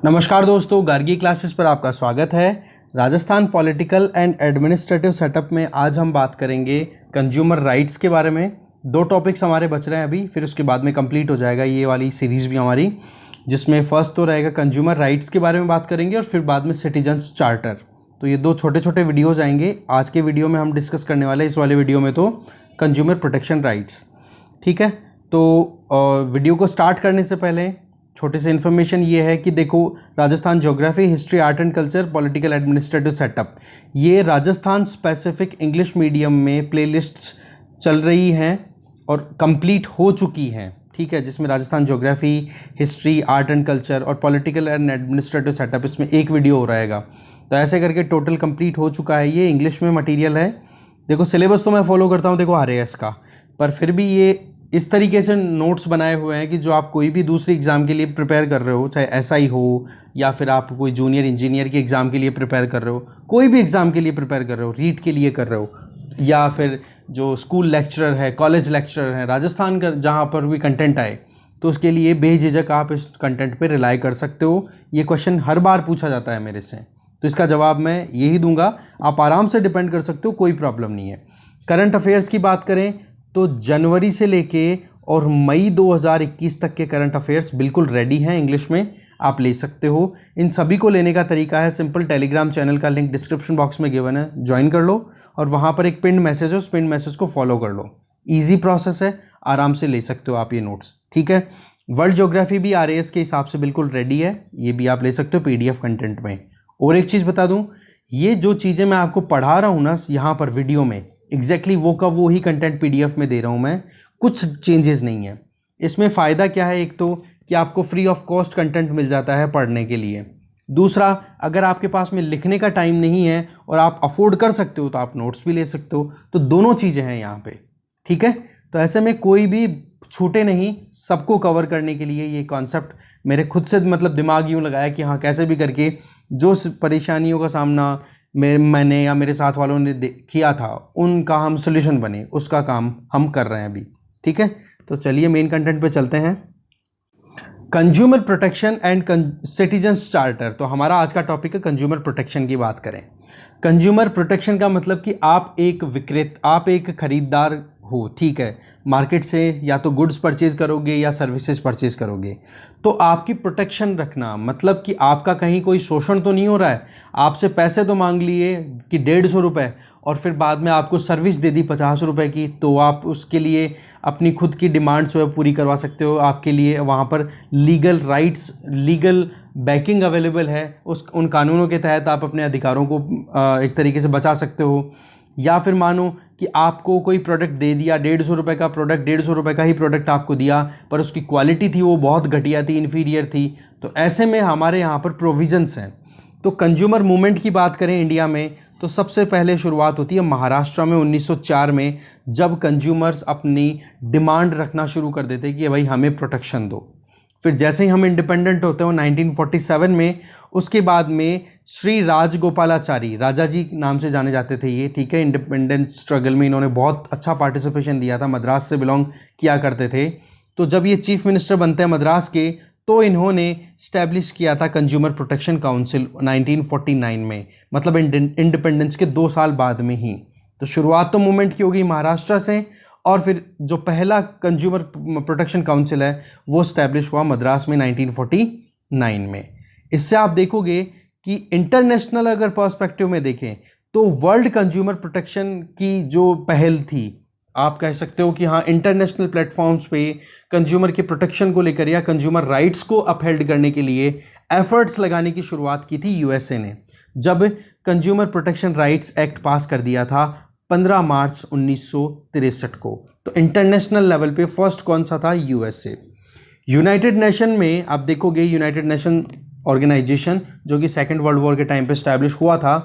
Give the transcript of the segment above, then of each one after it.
नमस्कार दोस्तों, गार्गी क्लासेस पर आपका स्वागत है। Rajasthan political and administrative setup में आज हम बात करेंगे कंज्यूमर राइट्स के बारे में। दो टॉपिक्स हमारे बच रहे हैं अभी, फिर उसके बाद में कंप्लीट हो जाएगा ये वाली सीरीज़ भी हमारी, जिसमें फर्स्ट तो रहेगा कंज्यूमर राइट्स के बारे में बात करेंगे और फिर बाद में सिटीजन्स चार्टर। तो ये दो छोटे छोटे वीडियोज़ आएंगे। आज के वीडियो में हम डिस्कस करने वाले इस वाले वीडियो में तो कंज्यूमर प्रोटेक्शन राइट्स। ठीक है, तो वीडियो को स्टार्ट करने से पहले छोटे से इन्फॉर्मेशन ये है कि देखो, Rajasthan geography, history, art and culture, political administrative setup, ये राजस्थान स्पेसिफिक इंग्लिश मीडियम में प्लेलिस्ट्स चल रही हैं और कंप्लीट हो चुकी हैं। ठीक है, जिसमें Rajasthan geography, history, art and culture और पॉलिटिकल एंड एडमिनिस्ट्रेटिव सेटअप, इसमें एक वीडियो हो रहेगा। तो ऐसे करके टोटल कंप्लीट हो चुका है। ये इंग्लिश में मटीरियल है। देखो, सिलेबस तो मैं फॉलो करता हूँ, देखो RAS का, पर फिर भी ये इस तरीके से नोट्स बनाए हुए हैं कि जो आप कोई भी दूसरी एग्ज़ाम के लिए प्रिपेयर कर रहे हो, चाहे SI हो या फिर आप कोई जूनियर इंजीनियर के एग्ज़ाम के लिए प्रिपेयर कर रहे हो, कोई भी एग्ज़ाम के लिए प्रिपेयर कर रहे हो, रीट के लिए कर रहे हो, या फिर जो स्कूल लेक्चरर है, कॉलेज लेक्चरर है, राजस्थान का जहाँ पर भी कंटेंट आए, तो उसके लिए बेझिझक आप इस कंटेंट पर रिलाई कर सकते हो। ये क्वेश्चन हर बार पूछा जाता है मेरे से, तो इसका जवाब मैं यही दूंगा। आप आराम से डिपेंड कर सकते हो, कोई प्रॉब्लम नहीं है। करंट अफेयर्स की बात करें तो जनवरी से लेके और मई 2021 तक के करंट अफेयर्स बिल्कुल रेडी हैं, इंग्लिश में आप ले सकते हो। इन सभी को लेने का तरीका है सिंपल, टेलीग्राम चैनल का लिंक डिस्क्रिप्शन बॉक्स में गिवन है, ज्वाइन कर लो और वहाँ पर एक पिन मैसेज है, उस पिन मैसेज को फॉलो कर लो। ईजी प्रोसेस है, आराम से ले सकते हो आप ये नोट्स। ठीक है, वर्ल्ड ज्योग्राफी भी RAS के हिसाब से बिल्कुल रेडी है, ये भी आप ले सकते हो PDF कंटेंट में। और एक चीज़ बता दूँ, ये जो चीज़ें मैं आपको पढ़ा रहा हूँ ना यहाँ पर वीडियो में, एग्जैक्टली वो का वो ही कंटेंट PDF में दे रहा हूँ मैं, कुछ चेंजेस नहीं है इसमें। फ़ायदा क्या है, एक तो कि आपको फ्री ऑफ कॉस्ट कंटेंट मिल जाता है पढ़ने के लिए। दूसरा, अगर आपके पास में लिखने का टाइम नहीं है और आप अफोर्ड कर सकते हो तो आप नोट्स भी ले सकते हो। तो दोनों चीज़ें हैं यहाँ पे। ठीक है, तो ऐसे में कोई भी छूटे नहीं, सबको कवर करने के लिए ये कॉन्सेप्ट मेरे खुद से मतलब दिमाग यूँ लगाया कि हाँ, कैसे भी करके जो परेशानियों का सामना मैंने या मेरे साथ वालों ने किया था, उनका हम सोल्यूशन बने, उसका काम हम कर रहे हैं अभी। ठीक है, तो चलिए मेन कंटेंट पे चलते हैं। Consumer protection and citizens charter. तो हमारा आज का टॉपिक है कंज्यूमर प्रोटेक्शन की बात करें। कंज्यूमर प्रोटेक्शन का मतलब कि आप एक खरीदार हो, ठीक है, मार्केट से या तो गुड्स परचेज करोगे या सर्विसेज परचेज करोगे, तो आपकी प्रोटेक्शन रखना मतलब कि आपका कहीं कोई शोषण तो नहीं हो रहा है। आपसे पैसे तो मांग लिए कि 150 रुपये और फिर बाद में आपको सर्विस दे दी 50 रुपये की, तो आप उसके लिए अपनी खुद की डिमांड्स जो है पूरी करवा सकते हो। आपके लिए वहाँ पर legal rights, legal backing available है, उन कानूनों के तहत आप अपने अधिकारों को एक तरीके से बचा सकते हो। या फिर मानो कि आपको कोई प्रोडक्ट दे दिया, 150 रुपये का प्रोडक्ट, 150 रुपये का ही प्रोडक्ट आपको दिया, पर उसकी क्वालिटी थी वो बहुत घटिया थी, इन्फीरियर थी, तो ऐसे में हमारे यहाँ पर प्रोविजंस हैं। तो कंज्यूमर मूवमेंट की बात करें इंडिया में, तो सबसे पहले शुरुआत होती है महाराष्ट्र में 1904 में, जब कंज्यूमर्स अपनी डिमांड रखना शुरू कर देते कि भाई हमें प्रोटेक्शन दो। फिर जैसे ही हम इंडिपेंडेंट होते हैं 1947 में, उसके बाद में श्री राजगोपालाचारी, राजा जी नाम से जाने जाते थे ये, ठीक है, इंडिपेंडेंस स्ट्रगल में इन्होंने बहुत अच्छा पार्टिसिपेशन दिया था, मद्रास से बिलोंग किया करते थे। तो जब ये चीफ मिनिस्टर बनते हैं मद्रास के, तो इन्होंने स्टैब्लिश किया था कंज्यूमर प्रोटेक्शन काउंसिल 1949 में, मतलब इंडिपेंडेंस के 2 साल बाद में ही। तो शुरुआत तो मूवमेंट की होगी महाराष्ट्र से, और फिर जो पहला कंज्यूमर प्रोटेक्शन काउंसिल है वो स्टैब्लिश हुआ मद्रास में 1949 में। इससे आप देखोगे कि इंटरनेशनल अगर पर्सपेक्टिव में देखें तो वर्ल्ड कंज्यूमर प्रोटेक्शन की जो पहल थी, आप कह सकते हो कि हाँ, इंटरनेशनल प्लेटफॉर्म्स पे कंज्यूमर के प्रोटेक्शन को लेकर या कंज्यूमर राइट्स को अपहेल्ड करने के लिए एफर्ट्स लगाने की शुरुआत की थी USA ने, जब कंज्यूमर प्रोटेक्शन राइट्स एक्ट पास कर दिया था 15 मार्च 1963 को। तो इंटरनेशनल लेवल पे फर्स्ट कौन सा था? USA। यूनाइटेड नेशन में आप देखोगे, यूनाइटेड नेशन ऑर्गेनाइजेशन जो कि सेकेंड वर्ल्ड वॉर के टाइम पे स्टैब्लिश हुआ था,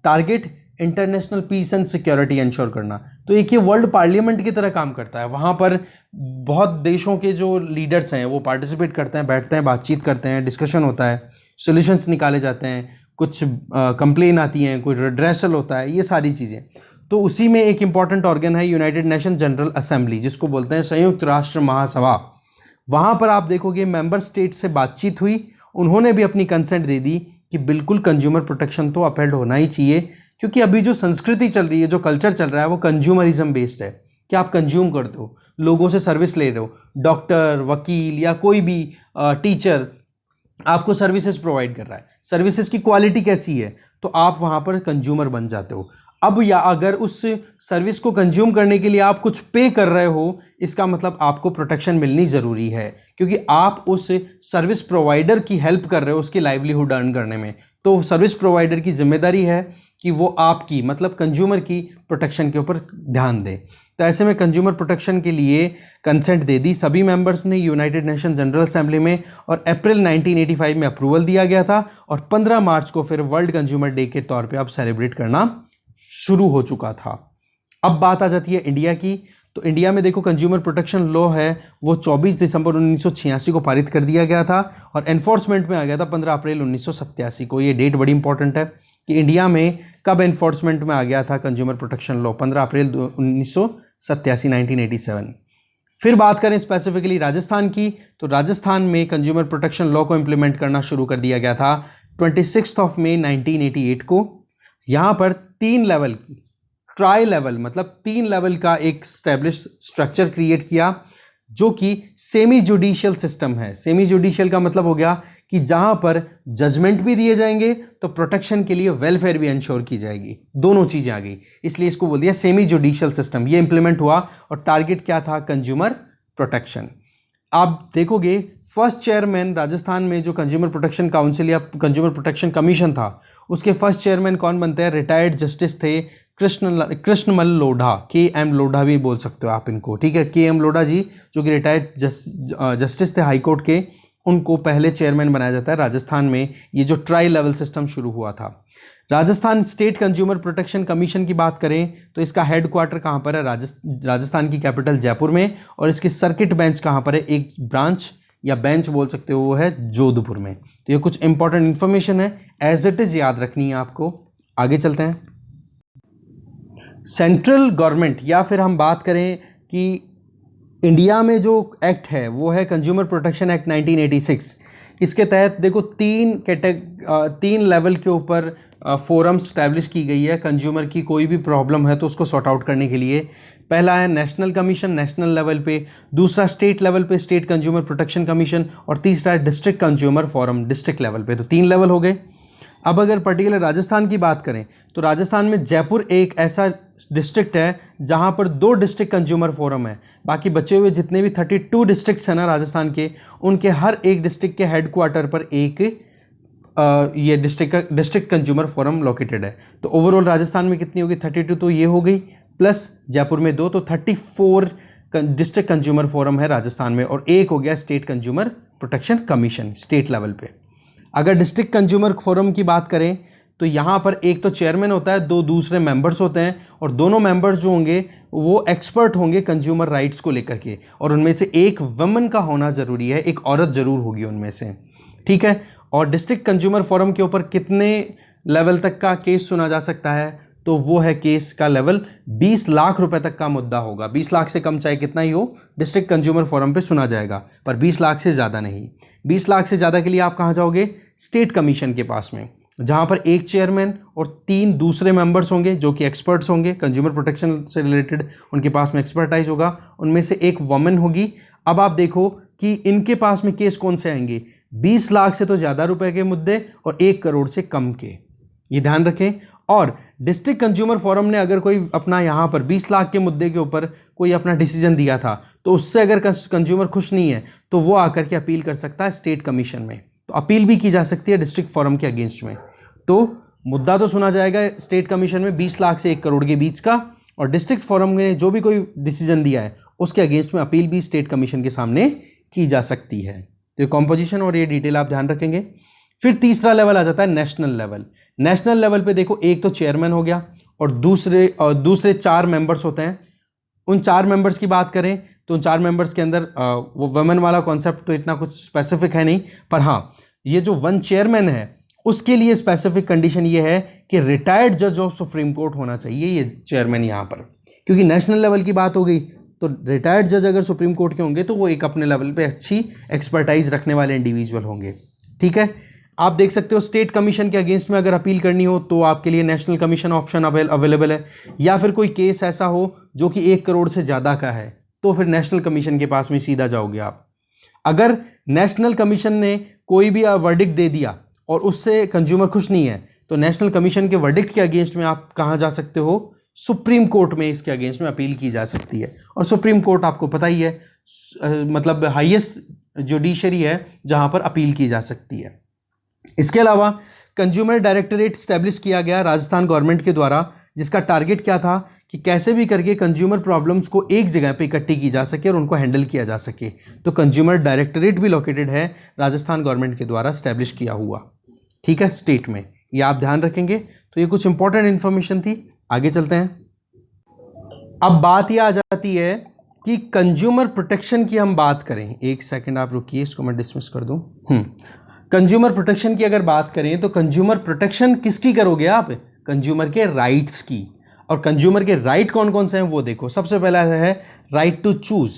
target international peace and security ensure करना। तो एक ये वर्ल्ड पार्लियामेंट की तरह काम करता है। वहाँ पर बहुत देशों के जो लीडर्स हैं वो पार्टिसिपेट करते हैं, बैठते हैं, बातचीत करते हैं, डिस्कशन होता है, सॉल्यूशंस निकाले जाते हैं, कुछ कंप्लेन आती हैं, कोई रिड्रेसल होता है, ये सारी चीज़ें। तो उसी में एक इम्पॉर्टेंट ऑर्गन है यूनाइटेड नेशन जनरल असेंबली, जिसको बोलते हैं संयुक्त राष्ट्र महासभा। वहाँ पर आप देखोगे मेंबर स्टेट से बातचीत हुई उन्होंने भी अपनी कंसेंट दे दी कि बिल्कुल कंज्यूमर प्रोटेक्शन तो अपहेल्ड होना ही चाहिए, क्योंकि अभी जो संस्कृति चल रही है, जो कल्चर चल रहा है, वो कंज्यूमरिज्म बेस्ड है कि आप कंज्यूम करते हो, लोगों से सर्विस ले रहे हो, डॉक्टर, वकील या कोई भी टीचर आपको सर्विसेज प्रोवाइड कर रहा है, सर्विसेज की क्वालिटी कैसी है, तो आप वहाँ पर कंज्यूमर बन जाते हो। अब या अगर उस सर्विस को कंज्यूम करने के लिए आप कुछ पे कर रहे हो, इसका मतलब आपको प्रोटेक्शन मिलनी ज़रूरी है, क्योंकि आप उस सर्विस प्रोवाइडर की हेल्प कर रहे हो उसकी लाइवलीहुड अर्न करने में। तो सर्विस प्रोवाइडर की जिम्मेदारी है कि वो आपकी मतलब कंज्यूमर की प्रोटेक्शन के ऊपर ध्यान दे। तो ऐसे में कंज्यूमर प्रोटेक्शन के लिए कंसेंट दे दी सभी मेंबर्स ने यूनाइटेड नेशन जनरल असेंबली में, और अप्रैल 1985 में अप्रूवल दिया गया था, और 15 मार्च को फिर वर्ल्ड कंज्यूमर डे के तौर पे अब सेलिब्रेट करना शुरू हो चुका था। अब बात आ जाती है इंडिया की। तो इंडिया में देखो कंज्यूमर प्रोटेक्शन लॉ है वो 24 दिसंबर 1986 को पारित कर दिया गया था, और एनफोर्समेंट में आ गया था 15 अप्रैल 1987 को। ये डेट बड़ी इंपॉर्टेंट है कि इंडिया में कब एनफोर्समेंट में आ गया था कंज्यूमर प्रोटेक्शन लॉ, 15 अप्रैल 1987, 1987। फिर बात करें स्पेसिफिकली राजस्थान की, तो राजस्थान में कंज्यूमर प्रोटेक्शन लॉ को इंप्लीमेंट करना शुरू कर दिया गया था 26 मई 1988 को। यहाँ पर 3 लेवल, ट्राई लेवल मतलब 3 लेवल का एक स्टैब्लिश स्ट्रक्चर क्रिएट किया, जो कि सेमी जुडिशियल सिस्टम है। सेमी जुडिशियल का मतलब हो गया कि जहां पर जजमेंट भी दिए जाएंगे तो प्रोटेक्शन के लिए वेलफेयर भी इंश्योर की जाएगी, दोनों चीजें आ गई, इसलिए इसको बोल दिया सेमी जुडिशियल सिस्टम। ये इंप्लीमेंट हुआ और टारगेट क्या था, कंज्यूमर प्रोटेक्शन। आप देखोगे फर्स्ट चेयरमैन राजस्थान में जो कंज्यूमर प्रोटेक्शन काउंसिल या कंज्यूमर प्रोटेक्शन कमीशन था, उसके फर्स्ट चेयरमैन कौन बनते हैं, रिटायर्ड जस्टिस थे कृष्णमल लोढ़ा, KM लोढ़ा भी बोल सकते हो आप इनको, ठीक है। KM लोढ़ा जी जो कि रिटायर्ड जस्टिस थे हाई कोर्ट के, उनको पहले चेयरमैन बनाया जाता है राजस्थान में। ये जो ट्राई लेवल सिस्टम शुरू हुआ था, Rajasthan state consumer protection commission की बात करें तो इसका हेडक्वार्टर कहाँ पर है, राजस्थान की कैपिटल जयपुर में, और इसकी सर्किट बेंच कहाँ पर है, एक ब्रांच या बेंच बोल सकते हो वो है जोधपुर में। तो ये कुछ इंपॉर्टेंट इंफॉर्मेशन है, एज इट इज़ याद रखनी है आपको। आगे चलते हैं। सेंट्रल गवर्नमेंट या फिर हम बात करें कि इंडिया में जो एक्ट है वो है कंज्यूमर प्रोटेक्शन एक्ट 1986। इसके तहत देखो 3 लेवल के ऊपर फोरम स्टैब्लिश की गई है कंज्यूमर की कोई भी प्रॉब्लम है तो उसको सॉर्ट आउट करने के लिए। पहला है नेशनल कमीशन नेशनल लेवल पे, दूसरा स्टेट लेवल पे स्टेट कंज्यूमर प्रोटेक्शन कमीशन, और तीसरा है district consumer forum district level पे। तो 3 लेवल हो गए। अब अगर पर्टिकुलर राजस्थान की बात करें तो राजस्थान में जयपुर एक ऐसा डिस्ट्रिक्ट है जहां पर 2 डिस्ट्रिक्ट कंज्यूमर फोरम है। बाकी बचे हुए जितने भी 32 डिस्ट्रिक्ट्स हैं ना राजस्थान के, उनके हर एक डिस्ट्रिक्ट के हेडक्वार्टर पर एक ये डिस्ट्रिक्ट कंज्यूमर फोरम लोकेटेड है। तो ओवरऑल राजस्थान में कितनी होगी, 32 तो ये हो गई, प्लस जयपुर में 2, तो 34 डिस्ट्रिक्ट कंज्यूमर फोरम है राजस्थान में, और एक हो गया state consumer protection commission state level पे। अगर डिस्ट्रिक्ट कंज्यूमर फोरम की बात करें तो यहाँ पर एक तो चेयरमैन होता है, 2 दूसरे मेंबर्स होते हैं, और दोनों मेंबर्स जो होंगे वो एक्सपर्ट होंगे कंज्यूमर राइट्स को लेकर के, और उनमें से एक वुमन का होना ज़रूरी है, एक औरत ज़रूर होगी उनमें से, ठीक है। और डिस्ट्रिक्ट कंज्यूमर फोरम के ऊपर कितने लेवल तक का केस सुना जा सकता है, तो वो है केस का लेवल 20 लाख रुपए तक का मुद्दा होगा। 20 लाख से कम चाहे कितना ही हो डिस्ट्रिक्ट कंज्यूमर फोरम पे सुना जाएगा, पर 20 लाख से ज़्यादा नहीं। 20 लाख से ज़्यादा के लिए आप कहाँ जाओगे, स्टेट कमीशन के पास में, जहाँ पर एक चेयरमैन और 3 दूसरे मेंबर्स होंगे जो कि एक्सपर्ट्स होंगे कंज्यूमर प्रोटेक्शन से रिलेटेड, उनके पास में एक्सपर्टाइज होगा, उनमें से एक वुमन होगी। अब आप देखो कि इनके पास में केस कौन से आएंगे, 20 लाख से तो ज़्यादा रुपए के मुद्दे और 1 करोड़ से कम के, ये ध्यान रखें। और डिस्ट्रिक्ट कंज्यूमर फोरम ने अगर कोई अपना यहाँ पर 20 लाख के मुद्दे के ऊपर कोई अपना डिसीजन दिया था, तो उससे अगर कंज्यूमर खुश नहीं है तो वो आकर के अपील कर सकता है स्टेट कमीशन में, तो अपील भी की जा सकती है डिस्ट्रिक्ट फोरम के अगेंस्ट में। तो मुद्दा तो सुना जाएगा स्टेट कमीशन में 20 लाख से 1 करोड़ के बीच का, और डिस्ट्रिक्ट फोरम ने जो भी कोई डिसीजन दिया है उसके अगेंस्ट में अपील भी स्टेट कमीशन के सामने की जा सकती है। तो ये कॉम्पोजिशन और ये डिटेल आप ध्यान रखेंगे। फिर तीसरा लेवल आ जाता है नेशनल लेवल। नेशनल लेवल पे देखो एक तो चेयरमैन हो गया और दूसरे 4 मेंबर्स होते हैं। उन 4 मेंबर्स की बात करें तो उन 4 मेंबर्स के अंदर वो वुमेन वाला कॉन्सेप्ट तो इतना कुछ स्पेसिफिक है नहीं, पर हाँ ये जो 1 चेयरमैन है उसके लिए स्पेसिफिक कंडीशन ये है कि रिटायर्ड जज ऑफ सुप्रीम कोर्ट होना चाहिए ये चेयरमैन यहाँ पर, क्योंकि नेशनल लेवल की बात हो गई तो रिटायर्ड जज अगर सुप्रीम कोर्ट के होंगे तो वो एक अपने लेवल पे अच्छी एक्सपर्टाइज रखने वाले इंडिविजुअल होंगे, ठीक है। आप देख सकते हो स्टेट कमीशन के अगेंस्ट में अगर अपील करनी हो तो आपके लिए नेशनल कमीशन ऑप्शन अवेलेबल है, या फिर कोई केस ऐसा हो जो कि 1 करोड़ से ज़्यादा का है तो फिर नेशनल कमीशन के पास में सीधा जाओगे आप। अगर नेशनल कमीशन ने कोई भी वर्डिक्ट दे दिया और उससे कंज्यूमर खुश नहीं है तो नेशनल कमीशन के वर्डिक्ट के अगेंस्ट में आप कहाँ जा सकते हो, सुप्रीम कोर्ट में इसके अगेंस्ट में अपील की जा सकती है। और सुप्रीम कोर्ट आपको पता ही है मतलब हाईएस्ट जुडिशरी है जहाँ पर अपील की जा सकती है। इसके अलावा कंज्यूमर डायरेक्टरेट स्टैब्लिश किया गया राजस्थान गवर्नमेंट के द्वारा, जिसका टारगेट क्या था कि कैसे भी करके कंज्यूमर प्रॉब्लम्स को एक जगह पे इकट्ठी की जा सके और उनको हैंडल किया जा सके। तो कंज्यूमर डायरेक्टरेट भी लोकेटेड है राजस्थान गवर्नमेंट के द्वारा स्टैब्लिश किया हुआ, ठीक है, स्टेट में। ये आप ध्यान रखेंगे। तो ये कुछ इंपॉर्टेंट इन्फॉर्मेशन थी। आगे चलते हैं। अब बात ये आ जाती है कि कंज्यूमर प्रोटेक्शन की हम बात करें। एक सेकंड आप रुकिए, इसको मैं डिसमिस कर दूं। कंज्यूमर प्रोटेक्शन की अगर बात करें तो कंज्यूमर प्रोटेक्शन किसकी करोगे आप? कंज्यूमर के राइट्स की। और कंज्यूमर के राइट कौन कौन से हैं वो देखो। सबसे पहला है राइट टू चूज,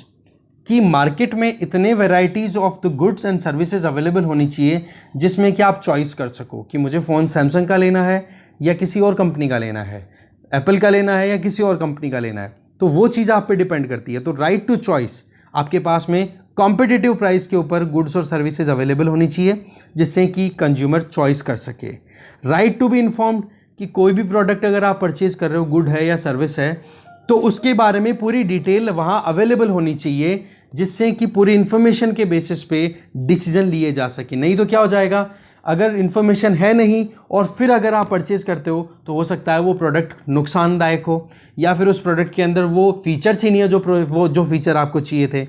कि मार्केट में इतने varieties of the goods and services available होनी चाहिए जिसमें कि आप चॉइस कर सको कि मुझे फ़ोन सैमसंग का लेना है या किसी और कंपनी का लेना है, एप्पल का लेना है या किसी और कंपनी का लेना है। तो वो चीज़ आप पे डिपेंड करती है। तो राइट टू चॉइस, आपके पास में कॉम्पिटिटिव प्राइस के ऊपर गुड्स और सर्विसेज अवेलेबल होनी चाहिए जिससे कि कंज्यूमर चॉइस कर सके। राइट टू बी इन्फॉर्म्ड, कि कोई भी प्रोडक्ट अगर आप परचेज कर रहे हो, गुड है या सर्विस है, तो उसके बारे में पूरी डिटेल वहाँ अवेलेबल होनी चाहिए जिससे कि पूरी इन्फॉर्मेशन के बेसिस पे डिसीजन लिए जा सके। नहीं तो क्या हो जाएगा, अगर इन्फॉर्मेशन है नहीं और फिर अगर आप परचेज करते हो तो हो सकता है वो प्रोडक्ट नुकसानदायक हो, या फिर उस प्रोडक्ट के अंदर वो फीचर्स ही नहीं है जो फीचर आपको चाहिए थे।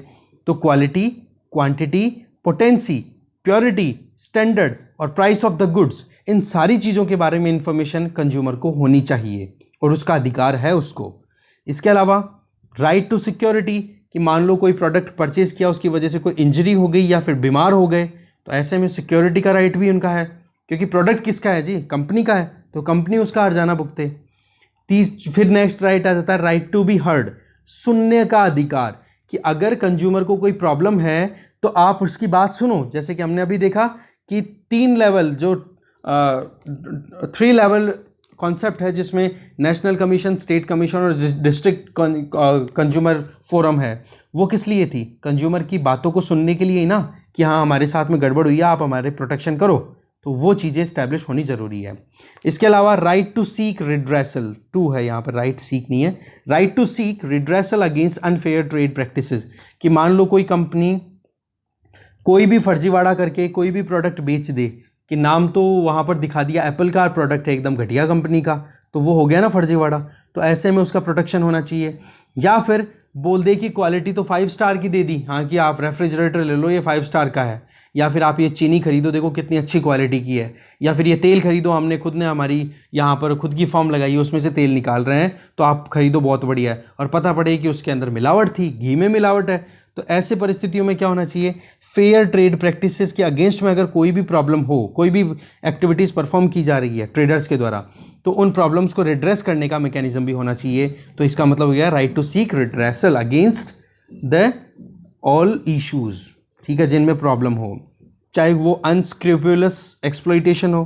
तो quality, quantity, potency, purity, standard और प्राइस ऑफ द गुड्स, इन सारी चीज़ों के बारे में इंफॉर्मेशन कंज्यूमर को होनी चाहिए और उसका अधिकार है उसको। इसके अलावा राइट टू सिक्योरिटी, कि मान लो कोई प्रोडक्ट परचेज किया, उसकी वजह से कोई इंजरी हो गई या फिर बीमार हो गए, तो ऐसे में सिक्योरिटी का राइट भी उनका है, क्योंकि प्रोडक्ट किसका है जी, कंपनी का है, तो कंपनी उसका हर्जाना भुगते। फिर नेक्स्ट राइट आ जाता है राइट टू बी हर्ड, सुनने का अधिकार, कि अगर कंज्यूमर को कोई प्रॉब्लम है तो आप उसकी बात सुनो। जैसे कि हमने अभी देखा कि 3 लेवल जो 3 लेवल कॉन्सेप्ट है जिसमें नेशनल कमीशन, स्टेट कमीशन और डिस्ट्रिक्ट कंज्यूमर फोरम है, वो किस लिए थी? कंज्यूमर की बातों को सुनने के लिए ही ना, कि हाँ हमारे साथ में गड़बड़ हुई है, आप हमारे प्रोटेक्शन करो। तो वो चीज़ें स्टैब्लिश होनी ज़रूरी है। इसके अलावा राइट टू सीक रिड्रेसल, 2 है यहाँ पर, राइट सीक नहीं है, right to seek redressal against unfair trade practices, कि मान लो कोई कंपनी कोई भी फर्जीवाड़ा करके कोई भी प्रोडक्ट बेच दे, कि नाम तो वहाँ पर दिखा दिया एप्पल का, प्रोडक्ट है एकदम घटिया कंपनी का, तो वो हो गया ना फर्जीवाड़ा। तो ऐसे में उसका प्रोटेक्शन होना चाहिए। या फिर बोल दे कि क्वालिटी तो 5 स्टार की दे दी, हाँ कि आप रेफ्रिजरेटर ले लो ये 5 स्टार का है, या फिर आप ये चीनी खरीदो देखो कितनी अच्छी क्वालिटी की है, या फिर ये तेल खरीदो, हमने खुद ने हमारी यहाँ पर खुद की फॉर्म लगाई है उसमें से तेल निकाल रहे हैं, तो आप खरीदो बहुत बढ़िया है, और पता पड़े कि उसके अंदर मिलावट थी, घी में मिलावट है। तो ऐसे परिस्थितियों में क्या होना चाहिए, फेयर ट्रेड प्रैक्टिसेस के अगेंस्ट में अगर कोई भी प्रॉब्लम हो, कोई भी एक्टिविटीज़ परफॉर्म की जा रही है ट्रेडर्स के द्वारा, तो उन प्रॉब्लम्स को रिड्रेस करने का मैकेनिज्म भी होना चाहिए। तो इसका मतलब हो गया right to seek redressal against the all issues, ठीक है, जिनमें प्रॉब्लम हो, चाहे वो अनस्क्रूपुलस एक्सप्लॉइटेशन हो,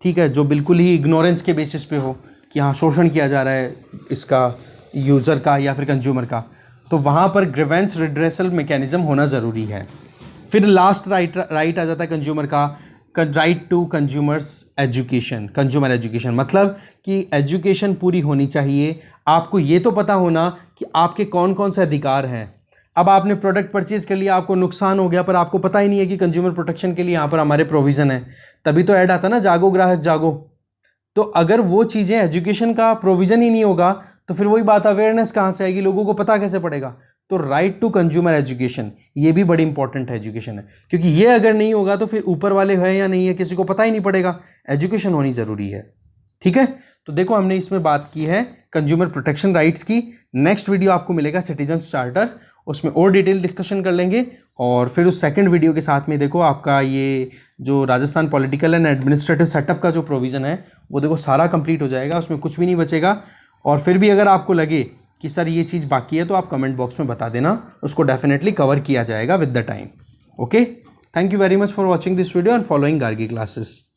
ठीक है, जो बिल्कुल ही इग्नोरेंस के बेसिस पे हो कि हाँ शोषण किया जा रहा है इसका यूज़र का या फिर कंज्यूमर का, तो वहाँ पर ग्रीवेंस रिड्रेसल मैकेनिज्म होना ज़रूरी है। फिर लास्ट राइट आ जाता है कंज्यूमर का, right to consumers education, consumer education, मतलब कि एजुकेशन पूरी होनी चाहिए। आपको ये तो पता होना कि आपके कौन कौन से अधिकार हैं। अब आपने प्रोडक्ट परचेज कर लिया, आपको नुकसान हो गया, पर आपको पता ही नहीं है कि कंज्यूमर प्रोटेक्शन के लिए यहाँ पर हमारे प्रोविज़न है, तभी तो ऐड आता ना, जागो ग्राहक जागो। तो अगर वो चीज़ें, एजुकेशन का प्रोविज़न ही नहीं होगा तो फिर वही बात, अवेयरनेस कहाँ से आएगी, लोगों को पता कैसे पड़ेगा? तो राइट टू कंज्यूमर एजुकेशन, ये भी बड़ी इंपॉर्टेंट एजुकेशन है, क्योंकि ये अगर नहीं होगा तो फिर ऊपर वाले है या नहीं है किसी को पता ही नहीं पड़ेगा। एजुकेशन होनी ज़रूरी है, ठीक है। तो देखो हमने इसमें बात की है कंज्यूमर प्रोटेक्शन राइट्स की। नेक्स्ट वीडियो आपको मिलेगा सिटीजन चार्टर, उसमें और डिटेल डिस्कशन कर लेंगे। और फिर उस सेकंड वीडियो के साथ में देखो आपका ये जो Rajasthan political and administrative setup का जो प्रोविज़न है वो देखो सारा कंप्लीट हो जाएगा, उसमें कुछ भी नहीं बचेगा। और फिर भी अगर आपको लगे कि सर ये चीज़ बाकी है तो आप कमेंट बॉक्स में बता देना, उसको डेफिनेटली कवर किया जाएगा with the time. Okay, thank you very much for watching this video and following Gargi classes.